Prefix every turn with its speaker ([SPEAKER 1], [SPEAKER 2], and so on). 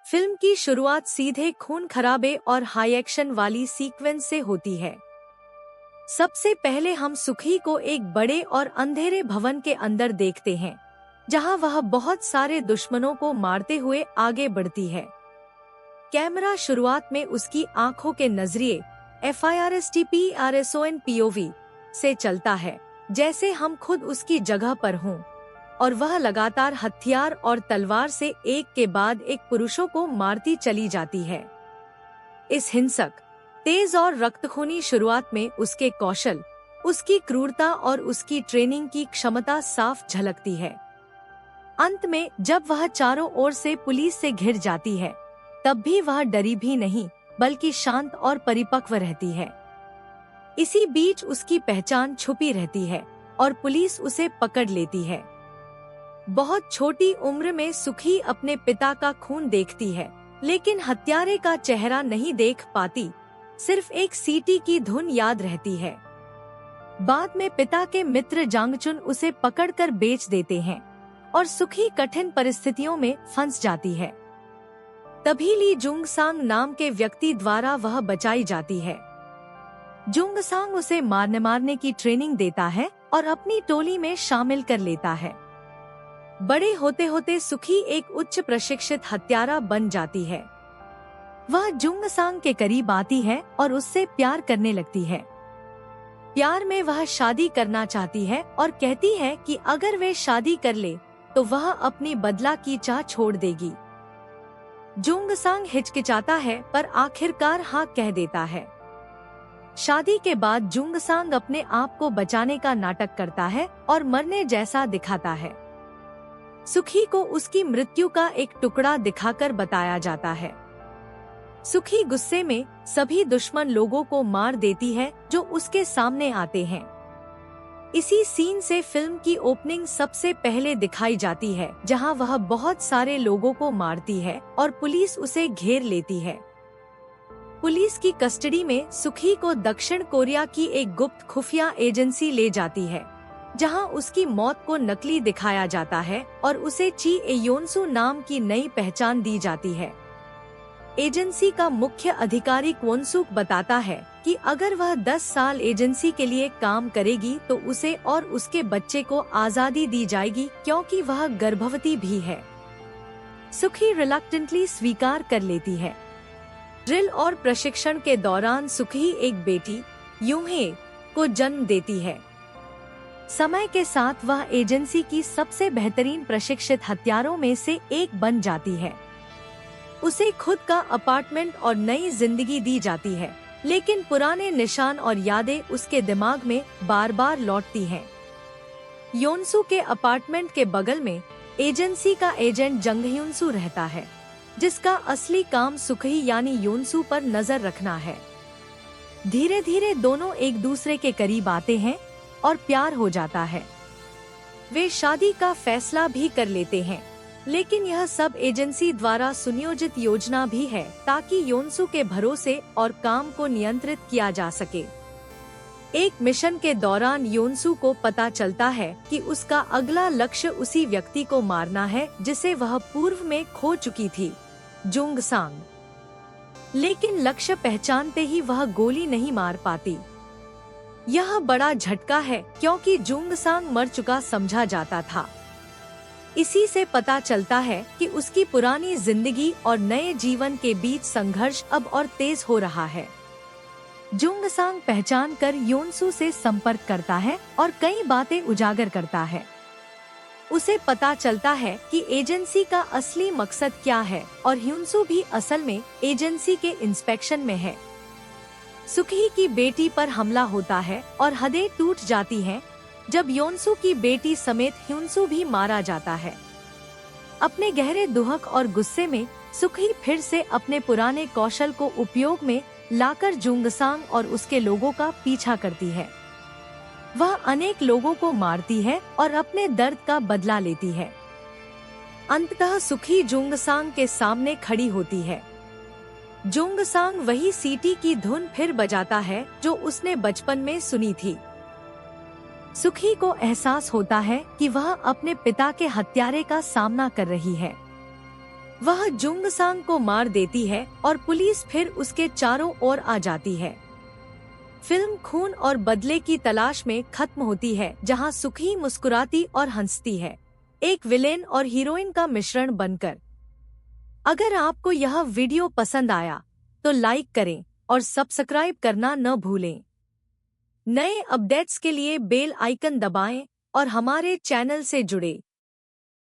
[SPEAKER 1] Film की शुरुआत सीधे खून खराबे और हाई एक्शन वाली सीक्वेंस से होती है। सबसे पहले हम सुखी को एक बड़े और अंधेरे भवन के अंदर देखते हैं, जहां वह बहुत सारे दुश्मनों को मारते हुए आगे बढ़ती है। कैमरा शुरुआत में उसकी आंखों के नजरिए FIRSTPRSON POV से चलता है, जैसे हम खुद उसकी जगह पर हों, और वह लगातार हथियार और तलवार से एक के बाद एक पुरुषों को मारती चली जाती है। इस हिंसक, तेज और रक्तखूनी शुरुआत में उसके कौशल, उसकी क्रूरता और उसकी ट्रेनिंग की क्षमता साफ झलकती है। अंत में जब वह चारों ओर से पुलिस से घिर जाती है, तब भी वह डरी भी नहीं, बल्कि शांत और परिपक्व रहती है। इसी बीच उसकी पहचान छुपी रहती है और पुलिस उसे पकड़ लेती है। बहुत छोटी उम्र में सुखी अपने पिता का खून देखती है, लेकिन हत्यारे का चेहरा नहीं देख पाती, सिर्फ एक सीटी की धुन याद रहती है। बाद में पिता के मित्र जांगचुन उसे पकड़कर बेच देते हैं और सुखी कठिन परिस्थितियों में फंस जाती है। तभी ली जुंगसांग नाम के व्यक्ति द्वारा वह बचाई जाती है। जुंगसांग उसे मारने की ट्रेनिंग देता है और अपनी टोली में शामिल कर लेता है। बड़े होते होते सुखी एक उच्च प्रशिक्षित हत्यारा बन जाती है। वह जुंगसांग के करीब आती है और उससे प्यार करने लगती है। प्यार में वह शादी करना चाहती है और कहती है कि अगर वे शादी कर ले तो वह अपनी बदला की चाह छोड़ देगी। जुंगसांग हिचकिचाता है पर आखिरकार हाँ कह देता है। शादी के बाद जुंगसांग अपने आप को बचाने का नाटक करता है और मरने जैसा दिखाता है। सुखी को उसकी मृत्यु का एक टुकड़ा दिखाकर बताया जाता है। सुखी गुस्से में सभी दुश्मन लोगों को मार देती है जो उसके सामने आते हैं। इसी सीन से फिल्म की ओपनिंग सबसे पहले दिखाई जाती है, जहां वह बहुत सारे लोगों को मारती है और पुलिस उसे घेर लेती है। पुलिस की कस्टडी में सुखी को दक्षिण कोरिया की एक गुप्त खुफिया एजेंसी ले जाती है, जहां उसकी मौत को नकली दिखाया जाता है और उसे ची एयोनसू नाम की नई पहचान दी जाती है। एजेंसी का मुख्य अधिकारी क्वोनसुक बताता है कि अगर वह 10 साल एजेंसी के लिए काम करेगी तो उसे और उसके बच्चे को आजादी दी जाएगी, क्योंकि वह गर्भवती भी है। सुखी रिलक्टेंटली स्वीकार कर लेती है। ड्रिल और प्रशिक्षण के दौरान सुखी एक बेटी यूहे को जन्म देती है। समय के साथ वह एजेंसी की सबसे बेहतरीन प्रशिक्षित हत्यारों में से एक बन जाती है। उसे खुद का अपार्टमेंट और नई जिंदगी दी जाती है, लेकिन पुराने निशान और यादें उसके दिमाग में बार बार लौटती हैं। योनसू के अपार्टमेंट के बगल में एजेंसी का एजेंट जंगह्युनसू रहता है, जिसका असली काम सुखी यानी योनसू पर नजर रखना है। धीरे धीरे दोनों एक दूसरे के करीब आते हैं और प्यार हो जाता है। वे शादी का फैसला भी कर लेते हैं, लेकिन यह सब एजेंसी द्वारा सुनियोजित योजना भी है ताकि योनसू के भरोसे और काम को नियंत्रित किया जा सके। एक मिशन के दौरान योनसू को पता चलता है कि उसका अगला लक्ष्य उसी व्यक्ति को मारना है जिसे वह पूर्व में खो चुकी थी, जुंगसांग। लेकिन लक्ष्य पहचानते ही वह गोली नहीं मार पाती। यह बड़ा झटका है क्योंकि जुंगसांग मर चुका समझा जाता था। इसी से पता चलता है कि उसकी पुरानी जिंदगी और नए जीवन के बीच संघर्ष अब और तेज हो रहा है। जुंगसांग पहचान कर योनसू से संपर्क करता है और कई बातें उजागर करता है। उसे पता चलता है कि एजेंसी का असली मकसद क्या है और योनसू भी असल में एजेंसी के इंस्पेक्शन में है। सुखी की बेटी पर हमला होता है और हदें टूट जाती हैं जब योनसू की बेटी समेत ह्युनसू भी मारा जाता है। अपने गहरे दुहक और गुस्से में सुखी फिर से अपने पुराने कौशल को उपयोग में लाकर जुंगसांग और उसके लोगों का पीछा करती है। वह अनेक लोगों को मारती है और अपने दर्द का बदला लेती है। अंततः सुखी जुंगसांग के सामने खड़ी होती है। जुंगसांग वही सीटी की धुन फिर बजाता है जो उसने बचपन में सुनी थी। सुखी को एहसास होता है कि वह अपने पिता के हत्यारे का सामना कर रही है। वह जुंगसांग को मार देती है और पुलिस फिर उसके चारों ओर आ जाती है। फिल्म खून और बदले की तलाश में खत्म होती है, जहां सुखी मुस्कुराती और हंसती है, एक विलेन और हीरोइन का मिश्रण बनकर। अगर आपको यह वीडियो पसंद आया तो लाइक करें और सब्सक्राइब करना न भूलें। नए अपडेट्स के लिए बेल आइकन दबाएं और हमारे चैनल से जुड़े